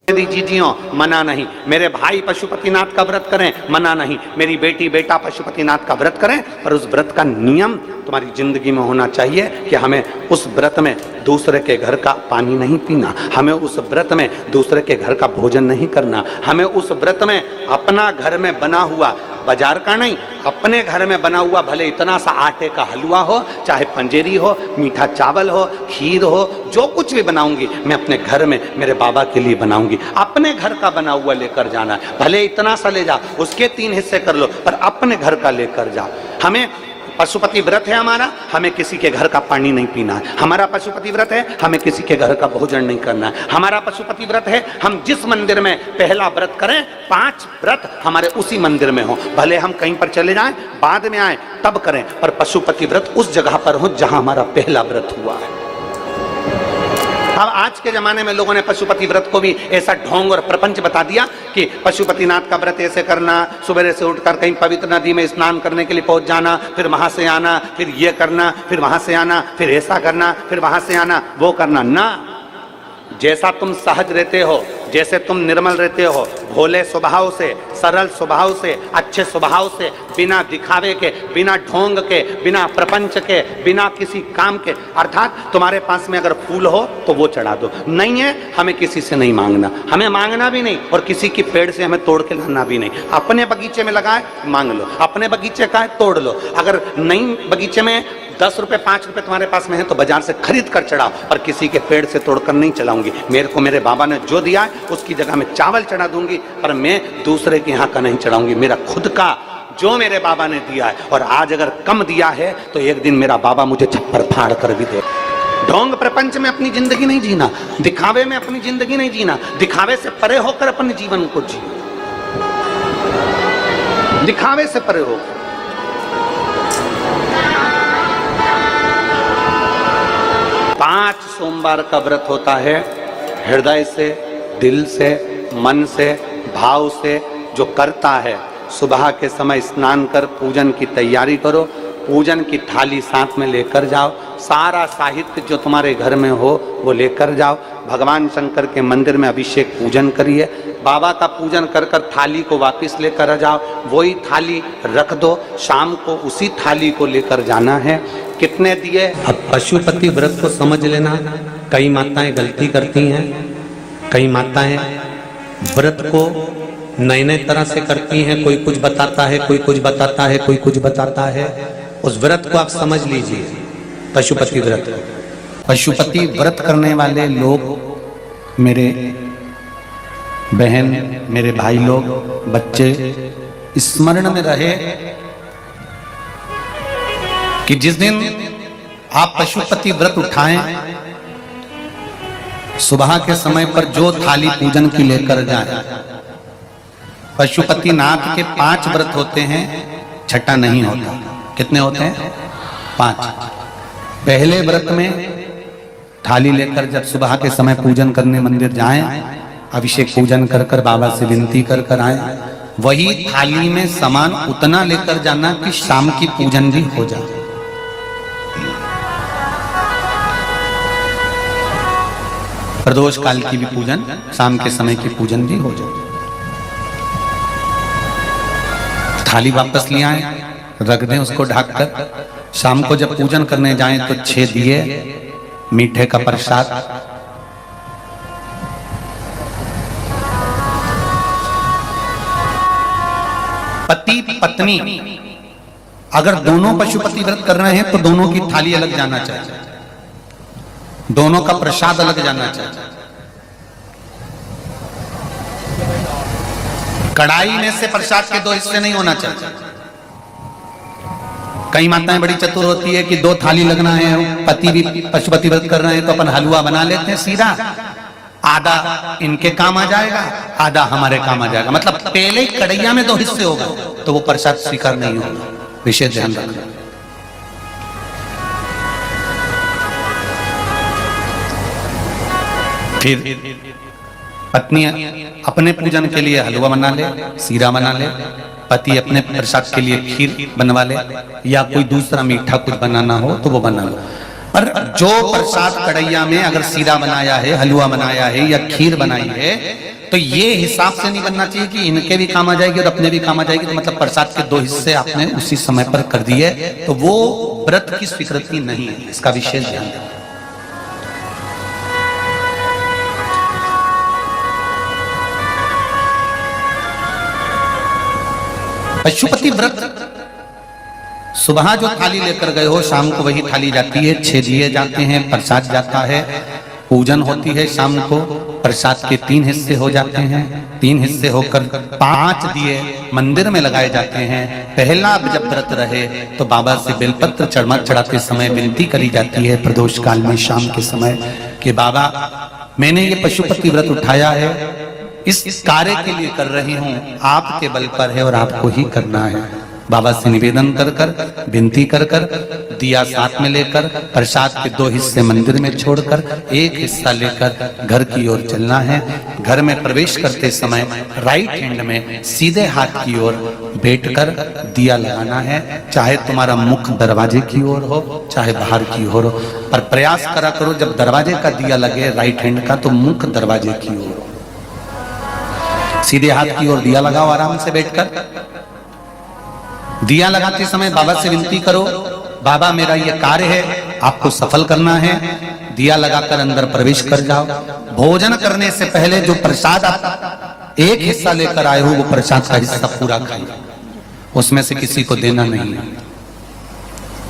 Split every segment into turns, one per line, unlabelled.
जीजियों मना नहीं, मेरे भाई पशुपतिनाथ का व्रत करें मना नहीं, मेरी बेटी बेटा पशुपतिनाथ का व्रत करें, पर उस व्रत का नियम तुम्हारी जिंदगी में होना चाहिए कि हमें उस व्रत में दूसरे के घर का पानी नहीं पीना, हमें उस व्रत में दूसरे के घर का भोजन नहीं करना, हमें उस व्रत में अपना घर में बना हुआ, बाजार का नहीं, अपने घर में बना हुआ भले इतना सा आटे का हलवा हो, चाहे पंजेरी हो, मीठा चावल हो, खीर हो, जो कुछ भी बनाऊंगी मैं अपने घर में मेरे बाबा के लिए बनाऊंगी। अपने घर का बना हुआ लेकर जाना है, भले इतना सा ले जाओ, उसके 3 हिस्से कर लो, पर अपने घर का लेकर जाओ। हमें पशुपति व्रत है हमारा, हमें किसी के घर का पानी नहीं पीना है। हमारा पशुपति व्रत है, हमें किसी के घर का भोजन नहीं करना है। हमारा पशुपति व्रत है, हम जिस मंदिर में पहला व्रत करें 5 व्रत हमारे उसी मंदिर में हो, भले हम कहीं पर चले जाएं बाद में आए तब करें, पर पशुपति व्रत उस जगह पर हो जहां हमारा पहला व्रत हुआ है। अब आज के जमाने में लोगों ने पशुपति व्रत को भी ऐसा ढोंग और प्रपंच बता दिया कि पशुपतिनाथ का व्रत ऐसे करना, सुबह से उठकर कहीं पवित्र नदी में स्नान करने के लिए पहुंच जाना, फिर वहां से आना, फिर ये करना, फिर वहां से आना, फिर ऐसा करना, फिर वहां से आना, वो करना ना। जैसा तुम सहज रहते हो, जैसे तुम निर्मल रहते हो, भोले स्वभाव से, सरल स्वभाव से, अच्छे स्वभाव से, बिना दिखावे के, बिना ढोंग के, बिना प्रपंच के, बिना किसी काम के, अर्थात तुम्हारे पास में अगर फूल हो तो वो चढ़ा दो, नहीं है हमें किसी से नहीं मांगना, हमें मांगना भी नहीं और किसी की पेड़ से हमें तोड़ के लाना भी नहीं। अपने बगीचे में लगाए मांग लो, अपने बगीचे का है तोड़ लो, अगर नहीं बगीचे में 10 रुपए 5 रुपए तुम्हारे पास में है तो बाजार से खरीद कर चढ़ाओ, और किसी के पेड़ से तोड़कर नहीं चलाऊंगी। मेरे को मेरे बाबा ने जो दिया है उसकी जगह में चावल चढ़ा दूंगी, पर मैं दूसरे के यहाँ का नहीं चढ़ाऊंगी। मेरा खुद का जो मेरे बाबा ने दिया है, और आज अगर कम दिया है तो एक दिन मेरा बाबा मुझे छप्पर फाड़ कर भी दे। ढोंग प्रपंच में अपनी जिंदगी नहीं जीना, दिखावे में अपनी जिंदगी नहीं जीना, दिखावे से परे होकर अपने जीवन को जीना, दिखावे से परे होकर। पांच सोमवार का व्रत होता है, हृदय से, दिल से, मन से, भाव से जो करता है, सुबह के समय स्नान कर पूजन की तैयारी करो, पूजन की थाली साथ में लेकर जाओ, सारा साहित्य जो तुम्हारे घर में हो वो लेकर जाओ, भगवान शंकर के मंदिर में अभिषेक पूजन करिए, बाबा का पूजन कर कर थाली को वापस लेकर आ जाओ, वही थाली रख दो, शाम को उसी थाली को लेकर जाना है। कितने दिए? अब पशुपति व्रत को समझ लेना। कई माताएं गलती करती हैं, कई माताएं व्रत को नए नए तरह से करती हैं, कोई कुछ बताता है, कोई कुछ बताता है, कोई कुछ बताता है। उस व्रत को आप समझ लीजिए, पशुपति व्रत। पशुपति व्रत करने वाले लोग, मेरे बहन, मेरे भाई लोग, बच्चे, स्मरण में रहे कि जिस दिन आप पशुपति व्रत उठाएं, सुबह के समय पर जो थाली पूजन की लेकर जाएं, पशुपति नाथ के 5 व्रत होते हैं, छठा नहीं होता। कितने होते हैं? 5। पहले व्रत में थाली लेकर जब सुबह के समय पूजन करने मंदिर जाएं, अभिषेक पूजन कर कर बाबा से विनती कर कर आए, वही थाली में सामान उतना लेकर जाना कि शाम की पूजन भी हो जाए। प्रदोष काल की भी पूजन, शाम के समय की पूजन भी हो जाए। थाली वापस ले आए, रख दें उसको ढककर, शाम को जब पूजन करने जाएं तो 6 दिए, मीठे का प्रसाद, पति पत्नी अगर दोनों पशुपति व्रत कर रहे हैं तो दोनों की थाली अलग जाना चाहिए, दोनों का प्रसाद अलग जाना चाहिए। कढ़ाई में से प्रसाद के 2 हिस्से नहीं होना चाहिए। कई माताएं बड़ी चतुर होती है कि 2 थाली लगना है, पति भी पशुपति व्रत कर रहे हैं तो अपन हलवा बना लेते हैं सीधा, आधा इनके काम आ जाएगा, आधा हमारे काम आ जाएगा, मतलब पहले ही कढ़ैया में 2 हिस्से होगा तो वो प्रसाद स्वीकार नहीं होगा। विशेष ध्यान रखना। फिर पत्नी अपने पूजन के लिए हलवा बना ले, सीरा बना ले, पति अपने प्रसाद के लिए खीर बनवा ले, या कोई दूसरा मीठा कुछ बनाना हो तो वो बना लो। पर जो प्रसाद कढ़ैया में अगर सीरा बनाया है, हलवा बनाया है या खीर बनाई है, तो ये हिसाब से नहीं बनना चाहिए कि इनके भी काम आ जाएगी और अपने भी काम आ जाएगी, तो मतलब प्रसाद के 2 हिस्से आपने उसी समय पर कर दिए, तो वो व्रत की स्वीकृति नहीं है। इसका विशेष ध्यान दें। पशुपति व्रत सुबह जो थाली लेकर गए हो, शाम को वही थाली जाती है, 6 दिए जाते हैं, प्रसाद जाता है, पूजन होती है। शाम को प्रसाद के 3 हिस्से हो जाते हैं, 3 हिस्से होकर 5 दिए मंदिर में लगाए जाते हैं। पहला जब व्रत रहे तो बाबा से बेलपत्र चढ़ाते समय विनती करी जाती है प्रदोष काल में शाम के समय कि बाबा मैंने ये पशुपति व्रत उठाया है, इस कार्य के लिए कर रही हूं, आपके बल पर है और आपको ही करना है। बाबा से निवेदन कर कर, विनती कर कर, दिया साथ में लेकर, प्रसाद के 2 हिस्से मंदिर में छोड़कर 1 हिस्सा लेकर घर की ओर चलना है। घर में प्रवेश करते समय राइट हैंड में सीधे हाथ की ओर बैठकर दिया लगाना है। चाहे तुम्हारा मुख दरवाजे की ओर हो, चाहे बाहर की ओर हो, पर प्रयास करा करो जब दरवाजे का दिया लगे राइट हैंड का, तो मुख दरवाजे की ओर हो। सीधे हाथ की ओर दिया लगाओ आराम से बैठकर। दिया लगाते समय बाबा से विनती करो, बाबा मेरा ये कार्य है, आपको सफल करना है। दिया लगाकर अंदर प्रवेश कर जाओ। भोजन करने से पहले जो प्रसाद आप 1 हिस्सा लेकर आए हो, वो प्रसाद का हिस्सा पूरा खाइए, उसमें से किसी को देना नहीं है।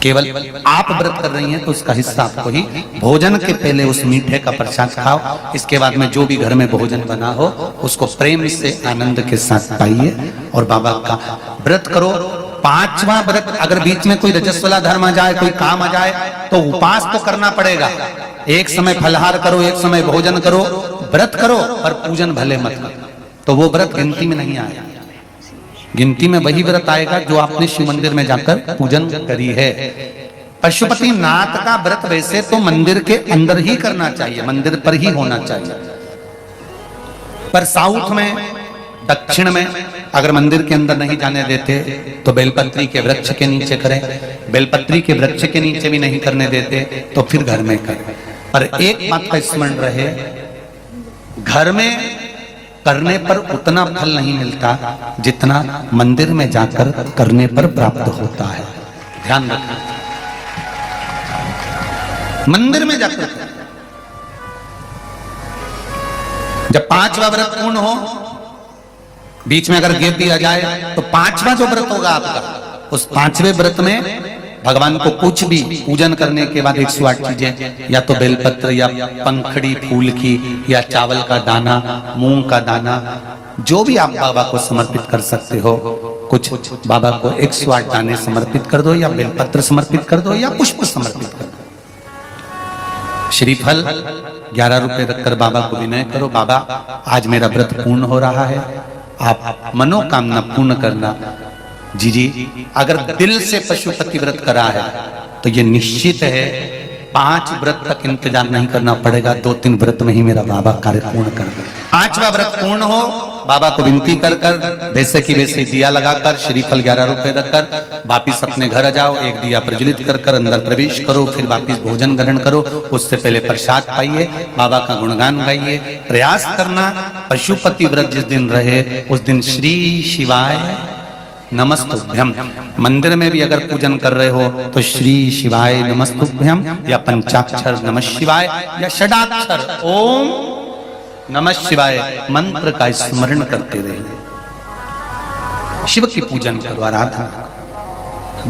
केवल आप व्रत कर रही हैं तो उसका हिस्सा आपको ही। भोजन के पहले उस मीठे का प्रसाद खाओ, इसके बाद में जो भी घर में भोजन बना हो उसको प्रेम से आनंद के साथ पाइए और बाबा का व्रत करो। 5वां व्रत अगर बीच में कोई रजस्वला धर्म आ जाए, कोई काम आ जाए, तो उपवास तो करना पड़ेगा। एक समय फलहार करो, एक समय भोजन करो, व्रत करो, पर पूजन भले मत करो, तो वो व्रत गिनती में नहीं आएगा। गिनती में वही व्रत आएगा जो आपने शिव मंदिर में जाकर पूजन करी है। पशुपति नाथ का व्रत वैसे तो मंदिर के अंदर ही करना चाहिए, मंदिर पर ही होना चाहिए, पर साउथ में, दक्षिण में अगर मंदिर के अंदर नहीं जाने देते तो बेलपत्री के वृक्ष के नीचे करें। बेलपत्री के वृक्ष के नीचे भी नहीं करने देते तो फिर घर में करें। पर एक बात का स्मरण रहे, घर में करने पर उतना फल नहीं मिलता जितना मंदिर में जाकर करने पर प्राप्त होता है। ध्यान रखना, मंदिर में जाकर जब 5वां व्रत पूर्ण हो, बीच में अगर गैप दिया जाए तो 5वां जो व्रत होगा आपका, उस 5वें व्रत में भगवान को कुछ भी पूजन करने के बाद 108 चीजें, या तो बेलपत्र या पंखड़ी फूल की या चावल का दाना, मूंग का दाना, जो भी आप बाबा को समर्पित कर सकते हो, कुछ बाबा को 108 दाने समर्पित कर दो, या बेलपत्र समर्पित कर दो, या पुष्प समर्पित कर दो। श्रीफल 11 रुपए रखकर बाबा को विनय करो, बाबा आज मेरा व्रत पूर्ण हो रहा है, आप मनोकामना पूर्ण करना। जी, अगर दिल से पशुपति व्रत करा है तो ये निश्चित है 5 व्रत तक इंतजार नहीं करना पड़ेगा, 2-3 व्रत में ही मेरा बाबा कार्य पूर्ण कर दे। 5वां व्रत पूर्ण हो, बाबा को विनती कर कर वैसे की वैसे दिया लगाकर, श्रीफल 11 रुपए रखकर वापिस अपने घर आ जाओ। एक दिया प्रज्वलित कर कर अंदर प्रवेश करो, फिर वापिस भोजन ग्रहण करो। उससे पहले प्रसाद पाइए, बाबा का गुणगान गाइए। प्रयास करना पशुपति व्रत जिस दिन रहे उस दिन श्री शिवाय नमस्तुभ्यम। मंदिर में भी अगर पूजन कर रहे हो तो श्री शिवाय नमस्तुभ्यम या पंचाक्षर नमः शिवाय या षडाक्षर ओम नमः शिवाय मंत्र का स्मरण करते रहे। शिव की पूजन करो, आराधना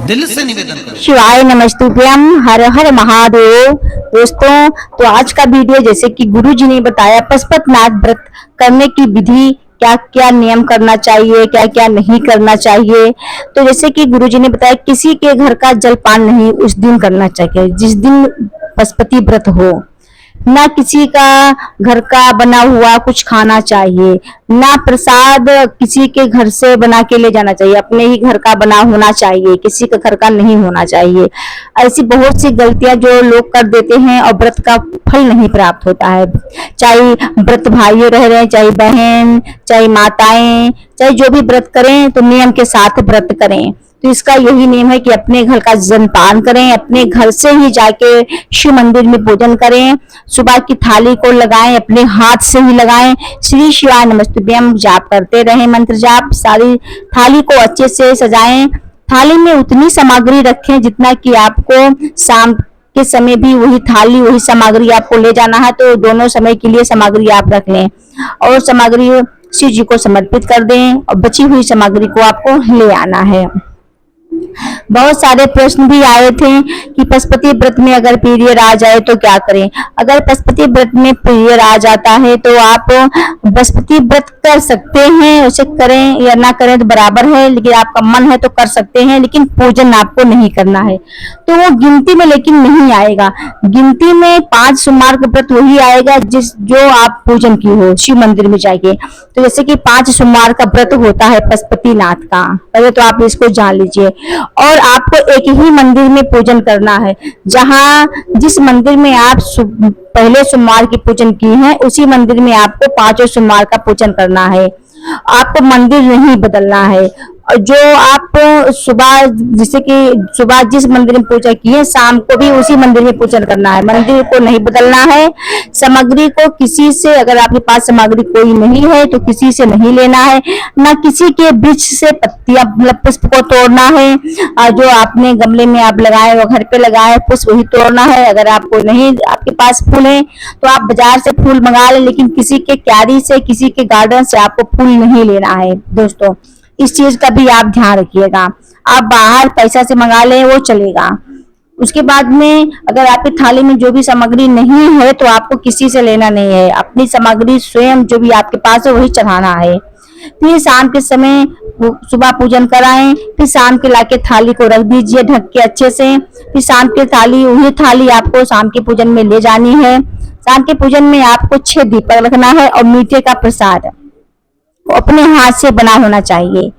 दिल से निवेदन करो।
शिवाय नमस्तुभ्यम, हर हर महादेव। दोस्तों, तो आज का वीडियो जैसे कि गुरुजी ने बताया पशुपतिनाथ व्रत करने की विधि, क्या क्या नियम करना चाहिए, क्या क्या नहीं करना चाहिए। तो जैसे कि गुरुजी ने बताया किसी के घर का जलपान नहीं उस दिन करना चाहिए जिस दिन पशुपति व्रत हो, ना किसी का घर का बना हुआ कुछ खाना चाहिए, ना प्रसाद किसी के घर से बना के ले जाना चाहिए, अपने ही घर का बना होना चाहिए, किसी के घर का नहीं होना चाहिए। ऐसी बहुत सी गलतियां जो लोग कर देते हैं और व्रत का फल नहीं प्राप्त होता है। चाहे व्रत भाइयों रह रहे हैं, चाहे बहन, चाहे माताएं, चाहे जो भी व्रत करें तो नियम के साथ व्रत करें। तो इसका यही नियम है कि अपने घर का जलपान करें, अपने घर से ही जाके शिव मंदिर में पूजन करें, सुबह की थाली को लगाएं, अपने हाथ से ही लगाएं, श्री शिवाय नमस्तुभ्यम जाप करते रहें, मंत्र जाप। सारी थाली को अच्छे से सजाएं, थाली में उतनी सामग्री रखें जितना कि आपको शाम के समय भी वही थाली वही सामग्री आपको ले जाना है, तो दोनों समय के लिए सामग्री आप रख लें और सामग्री शिव जी को समर्पित कर दें और बची हुई सामग्री को आपको ले आना है। बहुत सारे प्रश्न भी आए थे कि पशुपति व्रत में अगर पीरियड आ जाए तो क्या करें। अगर पशुपति व्रत में पीरियड आ जाता है तो आप पशुपति व्रत कर सकते हैं, उसे करें या ना करें तो बराबर है, लेकिन आपका मन है तो कर सकते हैं, लेकिन पूजन आपको नहीं करना है। तो वो गिनती में लेकिन नहीं आएगा। गिनती में 5 सोमवार का व्रत वही आएगा जो आप पूजन की हो शिव मंदिर में जाके। तो जैसे कि 5 सोमवार का व्रत होता है पशुपतिनाथ का, पहले तो आप इसको जान लीजिए। और आपको एक ही मंदिर में पूजन करना है, जिस मंदिर में आप पहले सोमवार की पूजन की है उसी मंदिर में आपको 5 सोमवार का पूजन करना है। आपको मंदिर नहीं बदलना है। और जो आप सुबह जैसे कि सुबह जिस मंदिर में पूजा की है शाम को भी उसी मंदिर में पूजन करना है, मंदिर को नहीं बदलना है। सामग्री को किसी से, अगर आपके पास सामग्री कोई नहीं है तो किसी से नहीं लेना है, ना किसी के वृक्ष से पत्तियां मतलब पुष्प को तोड़ना है। जो आपने गमले में आप लगाए वो घर पे लगाए पुष्प वही तोड़ना है। अगर आपको नहीं आपके पास फूल है तो आप बाजार से फूल मंगा लें, लेकिन किसी के क्यारी से किसी के गार्डन से आपको फूल नहीं लेना है दोस्तों। इस चीज का भी आप ध्यान रखिएगा। आप बाहर पैसा से मंगा लें वो चलेगा। उसके बाद में अगर आपकी थाली में जो भी सामग्री नहीं है तो आपको किसी से लेना नहीं है, अपनी सामग्री स्वयं जो भी आपके पास है वही चढ़ाना है। फिर शाम के समय सुबह पूजन कराएं, फिर शाम के लाके थाली को रख दीजिए ढक के अच्छे से। फिर शाम की थाली वही थाली आपको शाम के पूजन में ले जानी है। शाम के पूजन में आपको 6 दीपक रखना है और मीठे का प्रसाद अपने हाथ से बना होना चाहिए।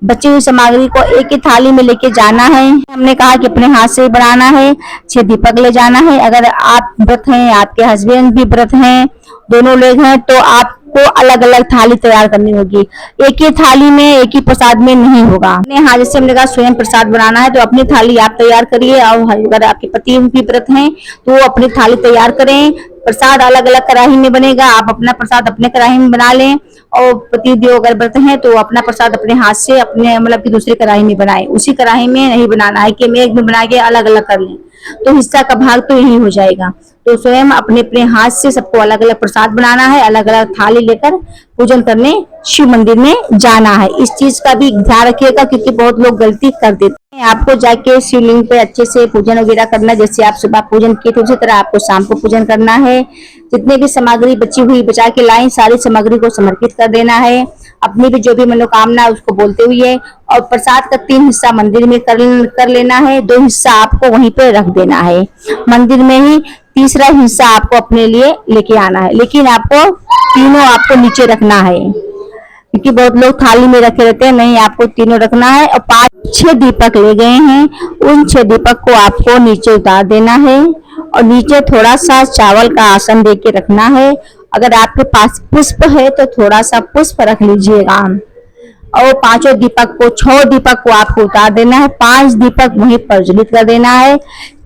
बची हुई सामग्री को एक ही थाली में लेके जाना है। हमने कहा कि अपने हाथ से बनाना है, 6 दीपक ले जाना है। अगर आप व्रत हैं, आपके हस्बैंड भी व्रत हैं, दोनों लोग हैं, तो आपको अलग अलग थाली तैयार करनी होगी। एक ही थाली में एक ही प्रसाद में नहीं होगा। अपने हाथ जैसे हमने कहा स्वयं प्रसाद बनाना है तो अपनी थाली आप तैयार करिए, और अगर आपके पति भी व्रत हैं तो वो अपनी थाली तैयार करें। प्रसाद अलग अलग कढ़ाई में बनेगा, आप अपना प्रसाद अपने कढ़ाई में बना लें, और पति देव अगर व्रत हैं तो अपना प्रसाद अपने हाथ से अपने मतलब कि दूसरी कढ़ाई में बनाए। उसी कढ़ाई में नहीं बनाना है कि एक में बना के अलग अलग कर लें, तो हिस्सा का भाग तो यही हो जाएगा। तो स्वयं अपने अपने हाथ से सबको अलग अलग प्रसाद बनाना है, अलग अलग थाली लेकर पूजन करने शिव मंदिर में जाना है। इस चीज का भी ध्यान रखिएगा क्योंकि बहुत लोग गलती कर देते हैं। आपको जाके शिवलिंग पे अच्छे से पूजन वगैरह करना, जैसे आप सुबह पूजन किए थे उसी तरह आपको शाम को पूजन करना है। जितने भी सामग्री बची हुई बचा के लाएं, सारी सामग्री को समर्पित कर देना है। अपनी भी जो भी मनोकामना उसको बोलते हुए, और प्रसाद का 3 हिस्सा मंदिर में कर लेना है, 2 हिस्सा आपको वहीं पे रख देना है मंदिर में ही, तीसरा हिस्सा आपको अपने लिए लेके आना है। लेकिन आपको तीनों आपको नीचे रखना है क्योंकि बहुत लोग थाली में रखे रहते हैं, नहीं आपको तीनों रखना है। और 5-6 दीपक ले गए हैं, उन 6 दीपक को आपको नीचे उतार देना है और नीचे थोड़ा सा चावल का आसन दे के रखना है। अगर आपके पास पुष्प है तो थोड़ा सा पुष्प रख लीजिएगा। और 5 दीपक को 6 दीपक को आपको उतार देना है, 5 दीपक वहीं प्रज्वलित कर देना है।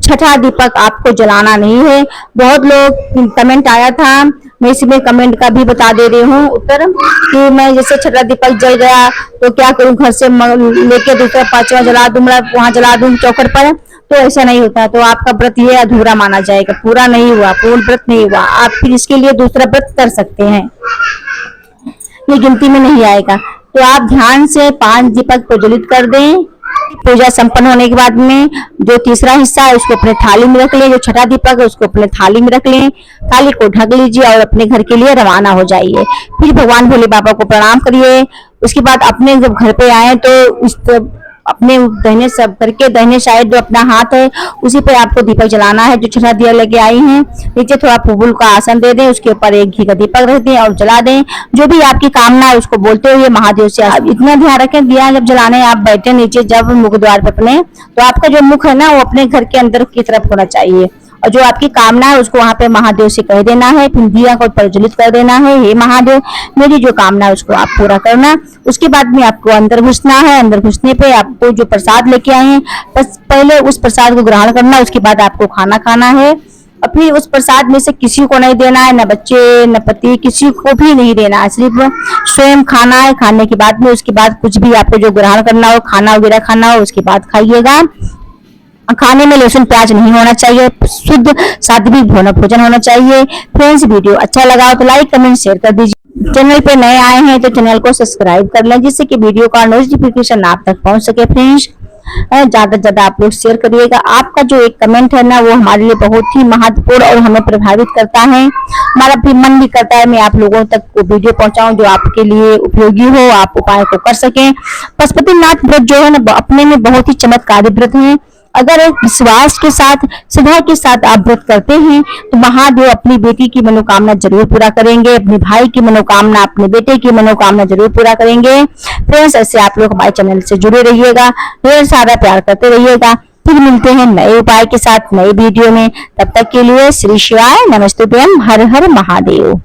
6ठा दीपक आपको जलाना नहीं है। बहुत लोग कमेंट आया था, मैं इसमें कमेंट का भी बता दे रही हूँ उत्तर कि मैं जैसे 6ठा दीपक जल गया तो क्या करूँ, घर से लेके दूसरा 5वां जला दूं, वहां जला दूं चौखट पर, तो ऐसा नहीं होता। तो आपका व्रत ये अधूरा माना जाएगा, पूरा नहीं हुआ, पूर्ण व्रत नहीं हुआ। आप फिर इसके लिए दूसरा व्रत कर सकते हैं, ये गिनती में नहीं आएगा। तो आप ध्यान से 5 दीपक प्रज्वलित कर दें। पूजा संपन्न होने के बाद में जो तीसरा हिस्सा है उसको अपने थाली में रख लें, जो 6ठा दीपक है उसको अपने थाली में रख लें, थाली को ढक लीजिए और अपने घर के लिए रवाना हो जाइए। फिर भगवान भोले बाबा को प्रणाम करिए। उसके बाद अपने जब घर पे आए तो अपने दाहिने सब करके दाहिने साइड जो अपना हाथ है उसी पे आपको दीपक जलाना है। जो 6ठा दिया लेके आई हैं, नीचे थोड़ा फूल का आसन दे दें, उसके ऊपर एक घी का दीपक रख दें और जला दें। जो भी आपकी कामना है उसको बोलते हुए महादेव से आप इतना ध्यान रखें, दिया जब जलाने आप बैठे नीचे जब मुख द्वार पे अपने, तो आपका जो मुख है ना वो अपने घर के अंदर की तरफ होना चाहिए और जो आपकी कामना है उसको वहां पे महादेव से कह देना है, फिर दिया को प्रज्वलित कर देना है, हे महादेव मेरी जो कामना है उसको आप पूरा करना। उसके बाद में आपको अंदर घुसना है। अंदर घुसने पे आपको जो प्रसाद लेके आए हैं बस पहले उस प्रसाद को ग्रहण करना, उसके बाद आपको खाना खाना है। और फिर उस प्रसाद में से किसी को नहीं देना है, न बच्चे न पति, किसी को भी नहीं देना है, सिर्फ स्वयं खाना है। खाने के बाद में उसके बाद कुछ भी आपको जो ग्रहण करना हो, खाना वगैरह खाना हो, उसके बाद खाइएगा। खाने में लहसुन प्याज नहीं होना चाहिए, शुद्ध सात्विक भोजन होना चाहिए। फ्रेंड्स वीडियो अच्छा लगा हो तो लाइक कमेंट शेयर कर दीजिए। चैनल पे नए आए हैं तो चैनल को सब्सक्राइब कर लें, जिससे कि वीडियो का नोटिफिकेशन आप तक पहुंच सके। फ्रेंड्स ज्यादा से ज्यादा आप लोग शेयर करिएगा। आपका जो एक कमेंट है ना वो हमारे लिए बहुत ही महत्वपूर्ण और हमें प्रभावित करता है। हमारा भी मन भी करता है मैं आप लोगों तक को वीडियो पहुंचाऊं जो आपके लिए उपयोगी हो, आप उपाय को कर सकें। पशुपतिनाथ व्रत जो है ना अपने में बहुत ही चमत्कारी व्रत है। अगर एक विश्वास के साथ, श्रद्धा के साथ आप व्रत करते हैं तो महादेव अपनी बेटी की मनोकामना जरूर पूरा करेंगे, अपने भाई की मनोकामना, अपने बेटे की मनोकामना जरूर पूरा करेंगे। फ्रेंड्स ऐसे आप लोग हमारे चैनल से जुड़े रहिएगा, ढेर सारा प्यार करते रहिएगा। फिर मिलते हैं नए उपाय के साथ नए वीडियो में। तब तक के लिए श्री शिवाय नमस्तुभ्यम, हर हर महादेव।